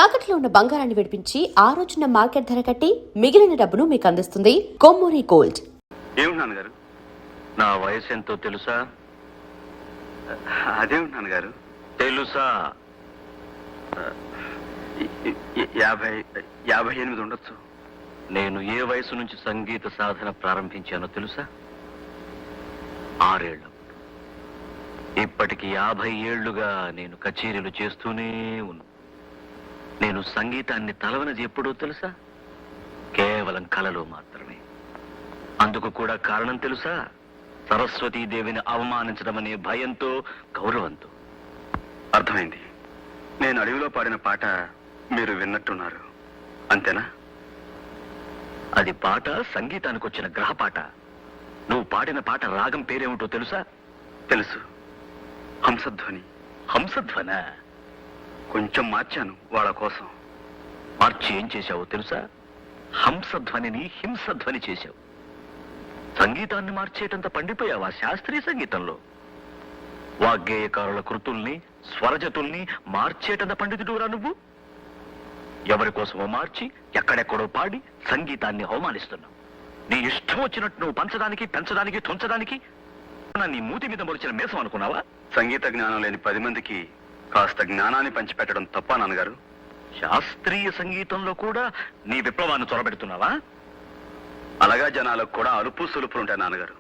తాకట్లో ఉన్న బంగారాన్ని విడిపించి ఆ రోజున మార్కెట్ ధర కట్టి మిగిలిన డబ్బును మీకు అందిస్తుంది కొమ్మూరి గోల్డ్. ఏమిటి నాన్నగారు? నా వయసు ఎంతో తెలుసా? అదేమిటి నాన్నగారు? తెలుసా? 58 ఉండొచ్చు. నేను ఏ వయసు నుంచి సంగీత సాధన ప్రారంభించానో తెలుసా? 6 ఏళ్ల. ఇప్పటికి 50 ఏళ్లుగా నేను కచేరీలు చేస్తూనే ఉన్నా. నేను సంగీతాన్ని తలవనది ఎప్పుడో తెలుసా? కేవలం కలలో మాత్రమే. అందుకు కూడా కారణం తెలుసా? సరస్వతీదేవిని అవమానించడం అనే భయంతో, గౌరవంతో. అర్థమైంది. నేను అడవిలో పాడిన పాట మీరు విన్నట్టున్నారు, అంతేనా? అది పాట, సంగీతానికి వచ్చిన గ్రహపాట. నువ్వు పాడిన పాట రాగం పేరేమిటో తెలుసా? తెలుసు, హంసధ్వని. హంసధ్వన? కొంచెం మార్చాను వాళ్ళ కోసం. మార్చి ఏం చేశావో తెలుసా? హంసధ్వనిని హింసధ్వని చేశావు. సంగీతాన్ని మార్చేటంత పండిపోయావా శాస్త్రీయ సంగీతంలో? వాగ్గేయకారుల కృతుల్ని, స్వరజతుల్ని మార్చేటంత పండితుడురా నువ్వు. ఎవరి కోసమో మార్చి ఎక్కడెక్కడో పాడి సంగీతాన్ని అవమానిస్తున్నావు. నీ ఇష్టం వచ్చినట్టు నువ్వు పంచడానికి, పెంచడానికి, తుంచడానికి నీ మూతి మీద మొలిచిన మేసం అనుకున్నావా? సంగీత జ్ఞానం లేని 10 మందికి కాస్త జ్ఞానాన్ని పంచిపెట్టడం తప్ప నాన్నగారు? శాస్త్రీయ సంగీతంలో కూడా నీ విప్లవాన్ని చొరబెడుతున్నావా? అలాగా జనాలకు కూడా అలుపు సులుపులు ఉంటాయి నాన్నగారు.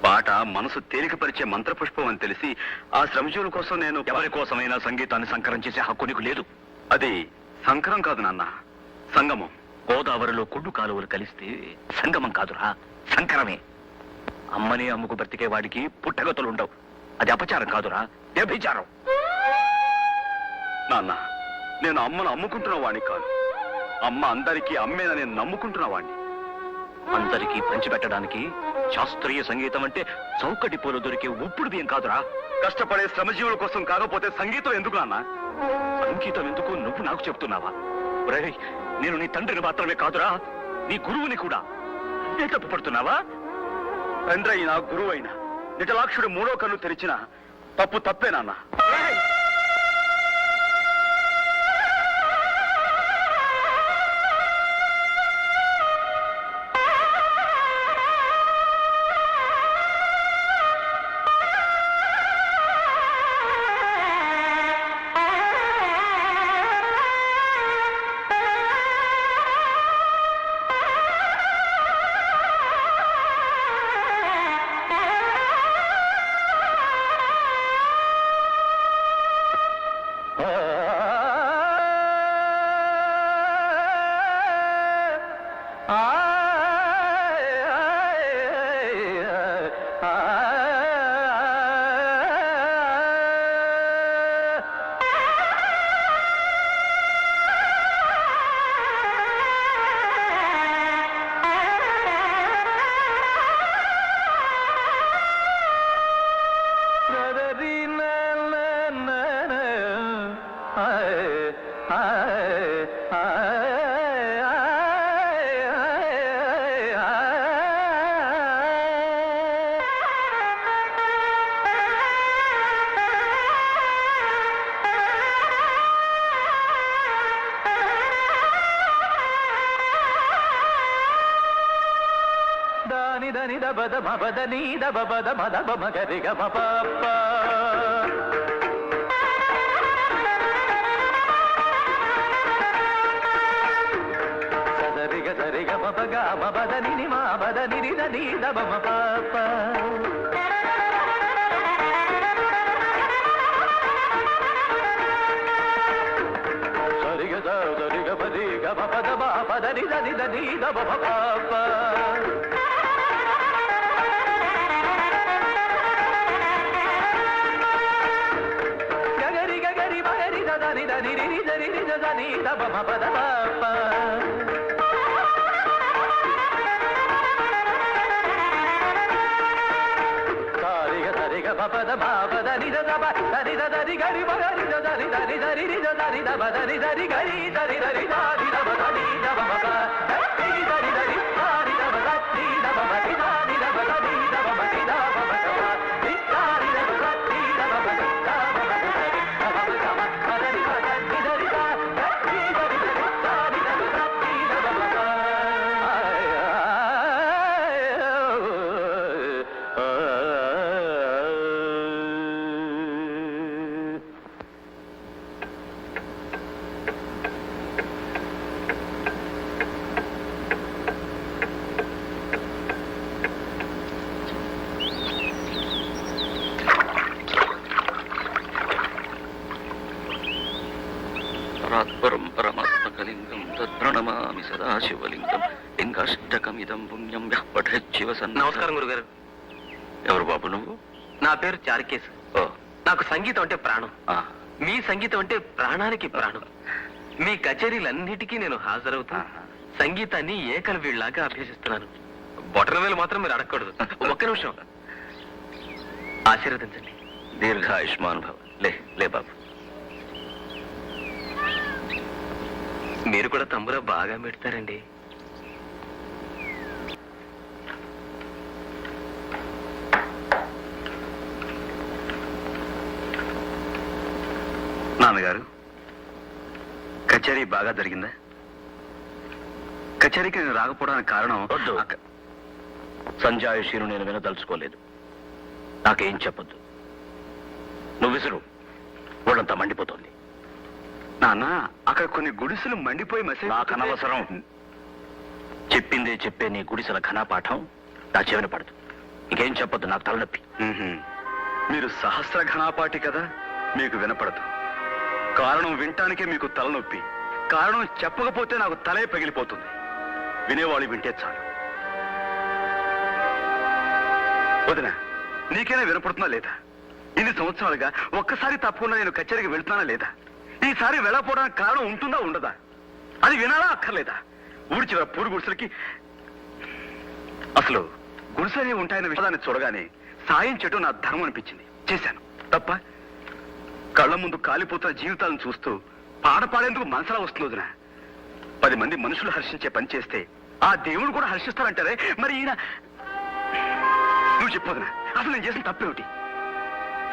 పాట మనసు తేలికపరిచే మంత్రపుష్పం అని తెలిసి ఆ శ్రమజీవుల కోసం నేను... ఎవరి కోసమైనా సంగీతాన్ని సంకరం చేసే హక్కు నీకు లేదు. అది సంకరం కాదు నాన్న, సంగమం. గోదావరిలో కుడ్డు కాలువలు కలిస్తే సంగమం కాదురా, సంకరమే. అమ్మని అమ్ముకు బ్రతికే వాడికి పుట్టగతులు ఉండవు. అది అపచారం కాదురా, వ్యభిచారం. నాన్న, నేను అమ్మను అమ్ముకుంటున్న వాడిని కాదు. అమ్మ అందరికీ అమ్మేనా నేను నమ్ముకుంటున్న వాడిని. అందరికీ పంచిపెట్టడానికి శాస్త్రీయ సంగీతం అంటే చౌకటి పూలు దొరికే ఉప్పుడు బియ్యం కాదురా. కష్టపడే శ్రమజీవుల కోసం కాకపోతే సంగీతం ఎందుకు నాన్న? సంగీతం ఎందుకు నువ్వు నాకు చెప్తున్నావా? నేను నీ తండ్రిని మాత్రమే కాదురా, నీ గురువుని కూడా. నే తప్పు పడుతున్నావా? తండ్రి అయినా గురువు అయినా నిటలాక్షుడు 3వ కన్ను తెరిచిన తప్పు తప్పే నాన్న. దని దబద మబద నీ దబద మదబ మగరిగ మపప్ప సదరిగ సరిగ మపగ మబద ని మబద ని దని దబ మపప్ప సరిగ సరిగ పదిగ మపద మపద ని దని దబ మపప్ప పద బాబద నిద దబ దరి దరి గరి మగరి దరి దరి దరి నిద దరి దబ దరి దరి గరి దరి దరి దరి దబ దరి దబ మగ దరి దరి దరి దరి దబ దరి దబ మగ దరి దబ దరి దబ మగ దబ మగ దరి దరి దబ దరి దబ మగ దబ మగ దరి దబ మగ దరి దరి దరి పరాత్పరం పరమాత్మకలింగం తత్ప్రణమామి సదాశివలింగం లింగాష్టకమిదం పుణ్యం యః పఠేత్ శివసన్. నమస్కారం గురుగారు. ఎవరు బాబు నువ్వు? నా పేరు చారుకేశ్. ఓ, నాకు సంగీతం అంటే ప్రాణం. ఆ, మీ సంగీతం అంటే ప్రాణానికి ప్రాణం. మీ కచేరీలన్నిటికీ నేను హాజరవుతా. సంగీతాన్ని ఏకలవీళ్ళలాగా అభ్యసిస్తున్నాను. బొటనవేలు మాత్రం మీరు అడగకూడదు. ఒక్క నిమిషం ఆశీర్వదించండి. దీర్ఘాయుష్మాన్ భవ. లే లే బాబు. మీరు కూడా తంబురా బాగా పెడతారండి. నాన్నగారు, కచేరీ బాగా జరిగిందా? కచేరీకి నేను రాకపోవడానికి కారణం వద్దు. సంజాయిషీను నేను వినదలుచుకోలేదు. నాకేం చెప్పొద్దు. నువ్వు విసురు. ఒళ్ళంతా మండిపోతుంది. నాన్న, అక్కడ కొన్ని గుడిసెలు మండిపోయి మసే. నాకు అనవసరం. చెప్పిందే చెప్పే నీ గుడిసెల ఘనపాఠం నా చెవిన పడదు. ఇంకేం చెప్పొద్దు. నాకు తలనొప్పి. మీరు సహస్ర ఘనాపాటి కదా, మీకు వినపడదు. కారణం వినటానికే మీకు తలనొప్పి. కారణం చెప్పకపోతే నాకు తలే పగిలిపోతుంది. వినేవాళ్ళు వింటే చాలు. వదినా, నీకైనా వినపడుతున్నా లేదా? ఇన్ని సంవత్సరాలుగా ఒక్కసారి తప్పకుండా నేను కచేరీకి వెళ్తున్నానా లేదా? ఈసారి వెళ్ళకపోవడానికి కారణం ఉంటుందా ఉండదా? అది వినాలా అక్కర్లేదా? ఊరి చివర పూడి గుడిసెలకి అసలు గుడిసెలే ఉంటాయన్న విషయాన్ని చూడగానే సాయం చేయడం నా ధర్మం అనిపించింది. చేశాను. తప్ప కళ్ళ ముందు కాలిపోతున్న జీవితాలను చూస్తూ పాట పాడేందుకు మనసులా వస్తుంది వదినా. 10 మంది మనుషులు హర్షించే పని చేస్తే ఆ దేవుడు కూడా హర్షిస్తారంటారే, మరి ఈయన నువ్వు చెప్పొదినా, అసలు నేను చేసిన తప్పేమిటి?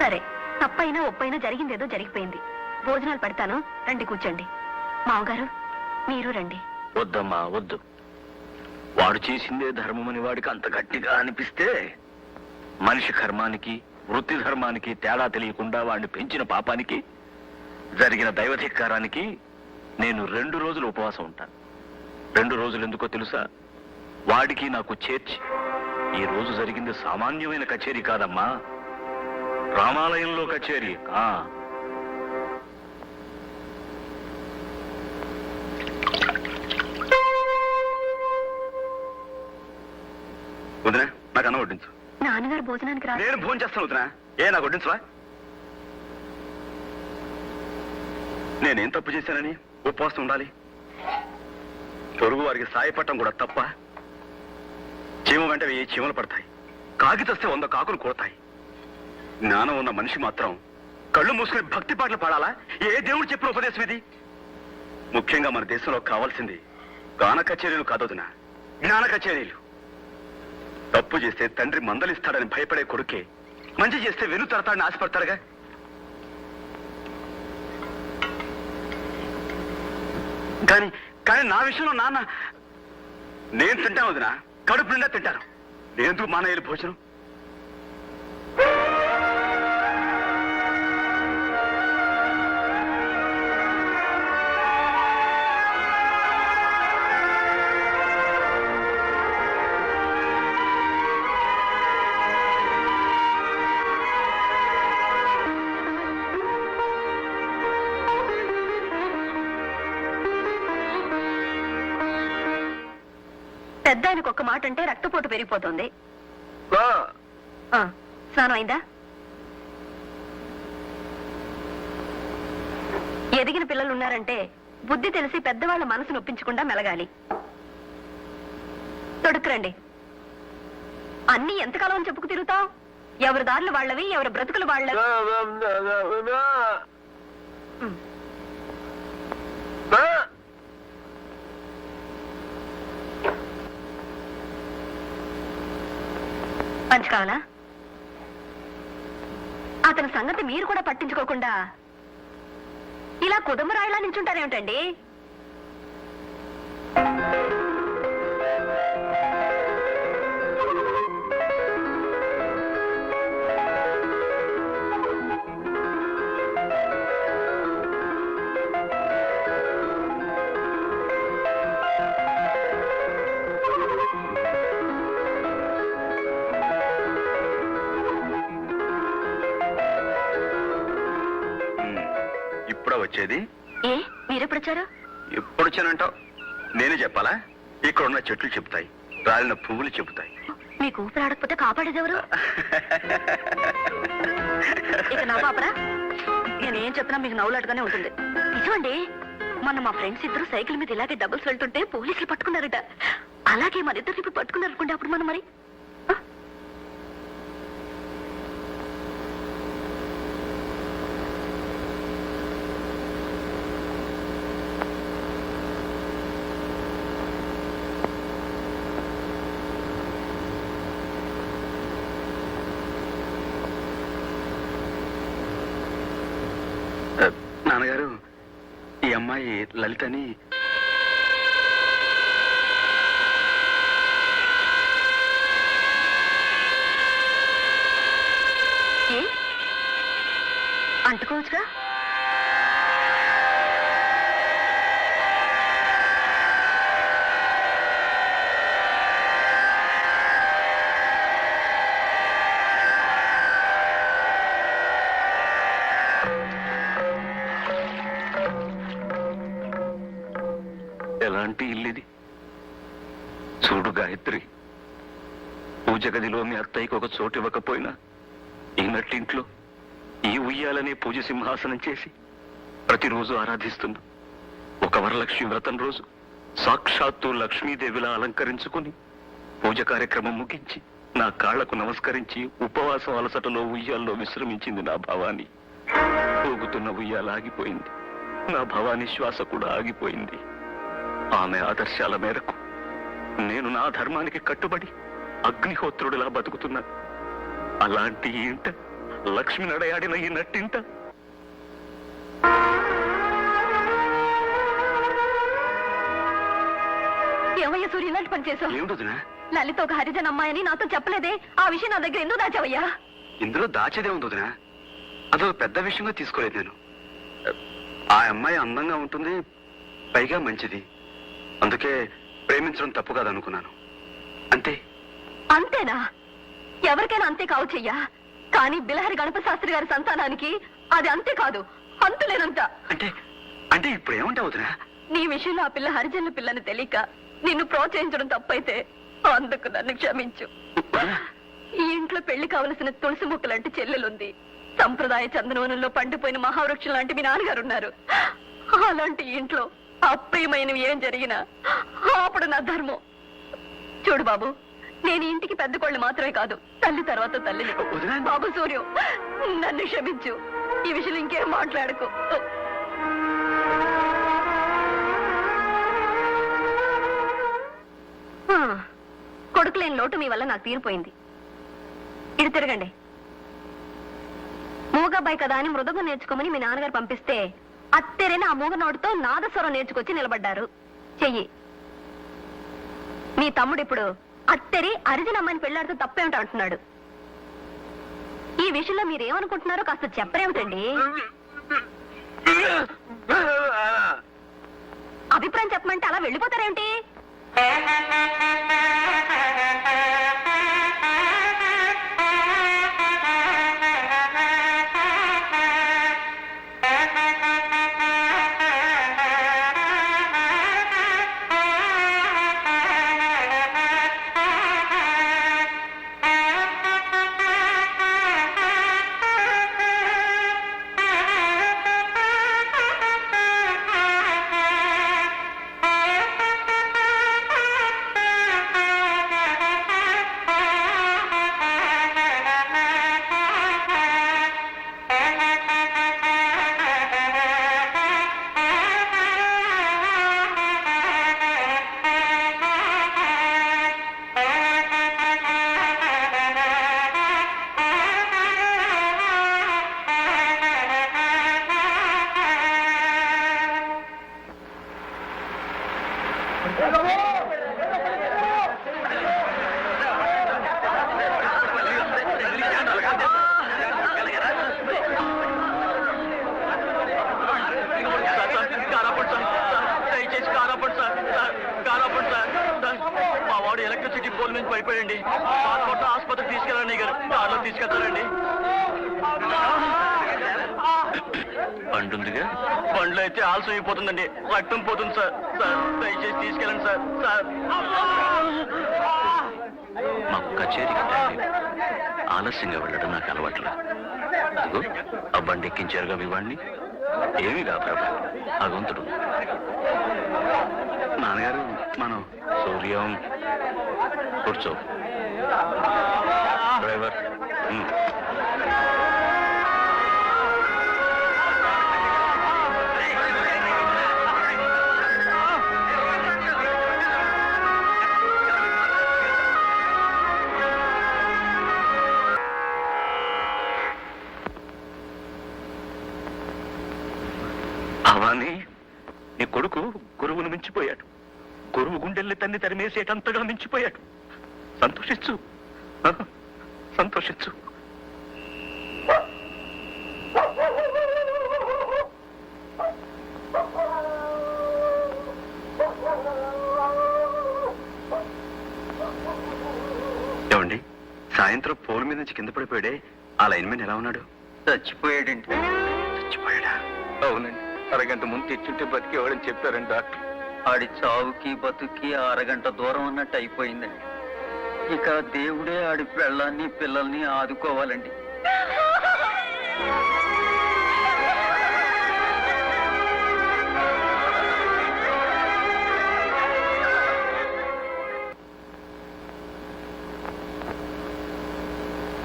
సరే, తప్పైనా ఒప్పైనా జరిగిందేదో జరిగిపోయింది. భోజనాలు పెడతాను, రండి కూర్చోండి. మావగారు, మీరు రండి. వద్దమ్మా, వద్దు. వాడు చేసిందే ధర్మమని వాడికి అంత గట్టిగా అనిపిస్తే మనిషి కర్మానికి వృత్తి ధర్మానికి తేడా తెలియకుండా వాడిని పెంచిన పాపానికి జరిగిన దైవధిక్కారానికి నేను 2 రోజులు ఉపవాసం ఉంటాను. 2 రోజులు ఎందుకో తెలుసా? వాడికి నాకు చేర్చి. ఈ రోజు జరిగింది సామాన్యమైన కచేరీ కాదమ్మా, రామాలయంలో కచేరీ. వదినా, నాకు అన్నం వడ్డించు. నాన్నగారు భోజనానికి రా. నేను భోజనం చేస్తాను వదినా. నాకు వడ్డించవా? నేనేం తప్పు చేశానని ఉపవాసం ఉండాలి? పొరుగు వారికి సాయపడటం కూడా తప్ప? చీమ వెంట 1000 చీమలు పడతాయి. కాకి తెస్తే 100 కాకులు కొడతాయి. జ్ఞానం ఉన్న మనిషి మాత్రం కళ్ళు మూసుకుని భక్తి పాటలు పాడాలా? ఏ దేవుడు చెప్పిన ఉపదేశం ఇది? ముఖ్యంగా మన దేశంలో కావాల్సింది గాన కచేరీలు కాదొదినా, జ్ఞాన కచేరీలు. తప్పు చేస్తే తండ్రి మందలిస్తాడని భయపడే కొడుకే మంచి చేస్తే వెను తడతాడని ఆశపడతారుగా. కానీ కానీ నా విషయంలో నాన్న, నేను తింటాను వదినా, కడుపు నిండా తింటాను. నేనెందుకు మానేయాలి భోజనం? పెద్ద ఆయనకు ఒక్క మాట అంటే రక్తపోటు పెరిగిపోతుంది. స్నానం అయిందా? ఎదిగిన పిల్లలు ఉన్నారంటే బుద్ధి తెలిసి పెద్దవాళ్ళ మనసు నొప్పించకుండా మెలగాలి. తొడుక్కురండి. అన్ని ఎంతకాలం చెప్పుకు తిరుగుతావు? ఎవరి దారులు వాళ్ళవి, ఎవరి బ్రతుకులు వాళ్ళవి. పంచ కావాలా? అతని సంగతి మీరు కూడా పట్టించుకోకుండా ఇలా కుదుమరాయిలా నించుంటారేమిటండి? ఇప్పుడా వచ్చేది? ఏ మీరెప్పుడొచ్చారు? ఎప్పుడు వచ్చానంటావు? నేనే చెప్పాలా? ఇక్కడ ఉన్న చెట్లు చెబుతాయి, రాలిన పువ్వులు చెబుతాయి. మీకు ఊపిరి ఆడకపోతే కాపాడేది ఎవరు? ఇక నా పాపరా, నేనేం చెప్పినా మీకు నవ్వులాటగానే ఉంటుంది. నిజమండి, మొన్న మా ఫ్రెండ్స్ ఇద్దరు సైకిల్ మీద ఇలాగే డబుల్స్ వెళ్తుంటే పోలీసులు పట్టుకున్నారట. అలాగే మన ఇద్దరు ఇప్పుడు పట్టుకున్నారు అనుకుంటే అప్పుడు మనం మరి నాన్నగారు, ఈ అమ్మాయి లలితని. అంటుకోవచ్చుగా. ఎలాంటి ఇల్లిది చూడు గాయత్రి. పూజ గదిలో మీ అత్తయ్యకి ఒక చోటు ఇవ్వకపోయినా ఈ నట్టింట్లో ఈ ఉయ్యాలనే పూజ సింహాసనం చేసి ప్రతిరోజు ఆరాధిస్తున్నా. ఒక వరలక్ష్మి వ్రతం రోజు సాక్షాత్తు లక్ష్మీదేవిలా అలంకరించుకుని పూజ కార్యక్రమం ముగించి నా కాళ్లకు నమస్కరించి ఉపవాసం అలసటలో ఉయ్యాల్లో విశ్రమించింది నా భవాని. ఊగుతున్న ఉయ్యాల ఆగిపోయింది, నా భవాని శ్వాస కూడా ఆగిపోయింది. ఆమె ఆదర్శాల మేరకు నేను నా ధర్మానికి కట్టుబడి అగ్నిహోత్రుడిలా బతుకుతున్నాను. అలాంటి ఈ ఇంట, లక్ష్మి నడయాడిన ఈ నట్టింట ఏమయ్యా సూర్య, ఇలాంటి పని చేసావు? ఏమిటొదినా? లలిత ఒక హరిజన్ అమ్మాయని నాతో చెప్పలేదే. ఆ విషయం నా దగ్గర ఎందుకు దాచావయ్యా? ఇందులో దాచేదే ఉందినా? అదొక పెద్ద విషయంగా తీసుకోలేదు నేను. ఆ అమ్మాయి అందంగా ఉంటుంది, పైగా మంచిది. అందుకే ప్రేమించడం తప్పు కాదనుకున్నాను. అంతే. అంతేనా? ఎవరికైనా అంతే కావచ్చయ్యా, కానీ బిలహరి గణపతి శాస్త్రి గారి సంతానానికి అది అంతే కాదు, అంతులేనంత. అంటే అంటే ఇప్పుడు ఏమంటావు వదినా? నీ విషయంలో ఆ పిల్ల హరిజనుల పిల్లని తెలియక నిన్ను ప్రోత్సహించడం తప్పైతే అందుకు నన్ను క్షమించు. ఈ ఇంట్లో పెళ్లి కావలసిన తులసి మొక్క లాంటి చెల్లెలుంది. సంప్రదాయ చందనవనంలో పండిపోయిన మహావృక్షం లాంటి మీ నాన్నగారు ఉన్నారు. అలాంటి ఇంట్లో అప్రియమైనవి ఏం జరిగినా అప్పుడు నా ధర్మం. చూడు బాబు, నేను ఇంటికి పెద్ద కోళ్ళు మాత్రమే కాదు, తల్లి తర్వాత తల్లిని. బాబు సూర్యం, నన్ను క్షమించు. ఈ విషయం ఇంకేం మాట్లాడకు. కొడుకులేని లోటు మీ వల్ల నాకు తీరిపోయింది. ఇటు తిరగండి. మూగబ్బాయి కదా అని మృదంగం నేర్చుకోమని మీ నాన్నగారు పంపిస్తే అత్తెరైన ఆ మూగ నోటితో నాదస్వరం నేర్చుకొచ్చి నిలబడ్డారు. చెయ్యి. మీ తమ్ముడు ఇప్పుడు అత్తెరి అరిజిన అమ్మాయిని పెళ్లాడుతూ తప్పేమిటో అంటున్నాడు. ఈ విషయంలో మీరేమనుకుంటున్నారో కాస్త చెప్పరేమిటండి? అభిప్రాయం చెప్పమంటే అలా వెళ్ళిపోతారేమిటి? మా వాడు ఎలక్ట్రిసిటీ పోల్ నుంచి పడిపోయండి. ఆసుపత్రికి తీసుకెళ్ళండి గారు, కార్లో తీసుకెళ్తారండి. పండుందిగా. బండ్లో అయితే ఆలస్యం అయిపోతుందండి, రక్తం పోతుంది సార్. సార్ దయచేసి తీసుకెళ్ళండి సార్. సార్ మాకు కచేరీకి టైం లేదు. ఆలస్యంగా వెళ్ళడం నాకు అలవాట్లేదు. అదిగో ఆ బండి ఎక్కించారుగా మీ వాడిని. ఏమీ కా ప్రభా, ఆ గొంతుడు. నాన్నగారు మనం సూర్యం కూర్చో. డ్రైవర్ భవానీ, నీ కొడుకు గురువును మించిపోయాడు. గురువు గుండెల్ని తన్ని తరిమేసేటంతగా మించిపోయాడు. సంతోషించు, సంతోషించు. ఏమండి, సాయంత్రం పోల్ మీద నుంచి కింద పడిపోయాడే, ఆ లైన్ మ్యాన్ ఎలా ఉన్నాడు? చచ్చిపోయాడండి. చచ్చిపోయాడా? అవునండి, అరగంట ముందు తెచ్చుంటే బతికేవాడని చెప్పారండి డాక్టర్. ఆడి చావుకి బతుకి అరగంట దూరం అన్నట్టు అయిపోయిందండి. ఇక దేవుడే ఆడి పెళ్ళాన్ని పిల్లల్ని ఆదుకోవాలండి.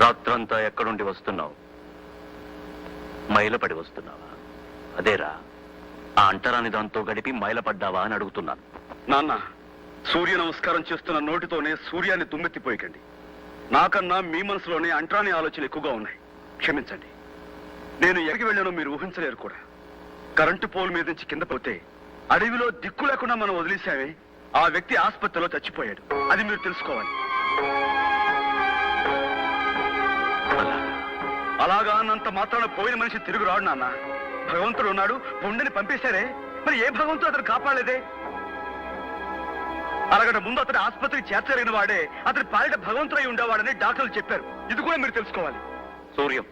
రాత్రంతా ఎక్కడుండి వస్తున్నావు? మైలపడి వస్తున్నావా? అదేరా, ఆ అంటరాని దాంతో గడిపి మైలపడ్డావా అని అడుగుతున్నాను. నాన్న, సూర్య నమస్కారం చేస్తున్న నోటితోనే సూర్యాన్ని దుమ్మెత్తిపోయకండి. నాకన్నా మీ మనసులోనే అంటరాని ఆలోచనలు ఎక్కువగా ఉన్నాయి. క్షమించండి. నేను ఎక్కడికి వెళ్ళానో మీరు ఊహించలేరు కూడా. కరెంటు పోల్ మీద నుంచి కింద పోతే అడవిలో దిక్కు లేకుండా మనం వదిలేశామే, ఆ వ్యక్తి ఆసుపత్రిలో చచ్చిపోయాడు. అది మీరు తెలుసుకోవాలి. అలాగా అన్నంత మాత్రాన పోయిన మనిషి తిరుగు రాడు నాన్న. భగవంతుడు ఉన్నాడు, పుండని పంపేశారే, మరి ఏ భగవంతుడు అతను కాపాడలేదే? అరగంట ముందు అతని ఆసుపత్రికి చేర్చలేని వాడే అతని పాలిట భగవంతుడై ఉండేవాడని డాక్టర్లు చెప్పారు. ఇది కూడా మీరు తెలుసుకోవాలి. సూర్యం,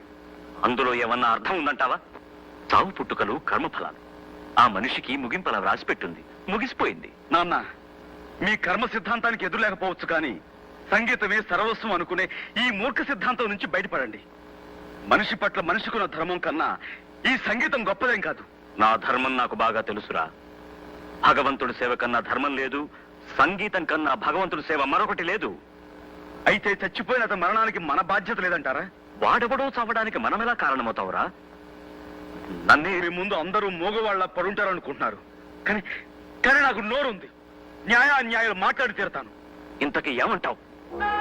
అందులో ఏమన్నా అర్థం ఉందంటావా? చావు పుట్టుకలు కర్మఫలాలు. ఆ మనిషికి ముగింపలా రాసిపెట్టుంది, ముగిసిపోయింది. నాన్న, మీ కర్మ సిద్ధాంతానికి ఎదురులేకపోవచ్చు, కానీ సంగీతమే సర్వస్వం అనుకునే ఈ మూర్ఖ సిద్ధాంతం నుంచి బయటపడండి. మనిషి పట్ల మనిషికున్న ధర్మం కన్నా ఈ సంగీతం గొప్పదేం కాదు. నా ధర్మం నాకు బాగా తెలుసురా. భగవంతుడి సేవ కన్నా ధర్మం లేదు, సంగీతం కన్నా భగవంతుడి సేవ మరొకటి లేదు. అయితే చచ్చిపోయిన అతని మరణానికి మన బాధ్యత లేదంటారా? వాడెవడో చావడానికి మనమెలా కారణమవుతావురా? నన్నే మీ ముందు అందరూ మోగవాళ్ళ పడుంటారనుకుంటున్నారు, కానీ కానీ నాకు నోరుంది. న్యాయాన్యాయాలు మాట్లాడి తీరతాను. ఇంతకీ ఏమంటావు?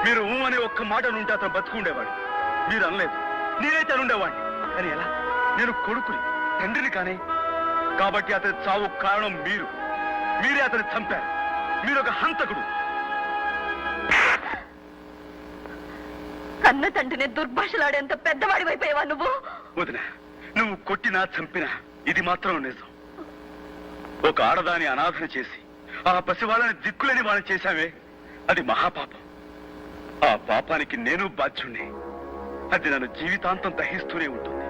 మీరు ఊ అనే ఒక్క మాట నుండి అతను బతుకుండేవాడు. మీరు అనలేదు, నేనైతే అనుండేవాడిని. కానీ ఎలా? నేను కొడుకుని, తండ్రిని కానీ. కాబట్టి అతని చావు కారణం మీరు. మీరే అతన్ని చంపారు. మీరు ఒక హంతకుడు. కన్న తండ్రిని దుర్భాషలాడేంత పెద్దవాడి వైపోయావా నువ్వు? వదిన, నువ్వు కొట్టినా చంపినా ఇది మాత్రం నిజం. ఒక ఆడదాని అనాథన చేసి ఆ పసివాళ్ళని దిక్కులేని వాళ్ళని చేశావే, అది మహాపాపం. ఆ పాపానికి నేను బాధ్యుణ్ణి. అది నన్ను జీవితాంతం దహిస్తూనే ఉంటుంది.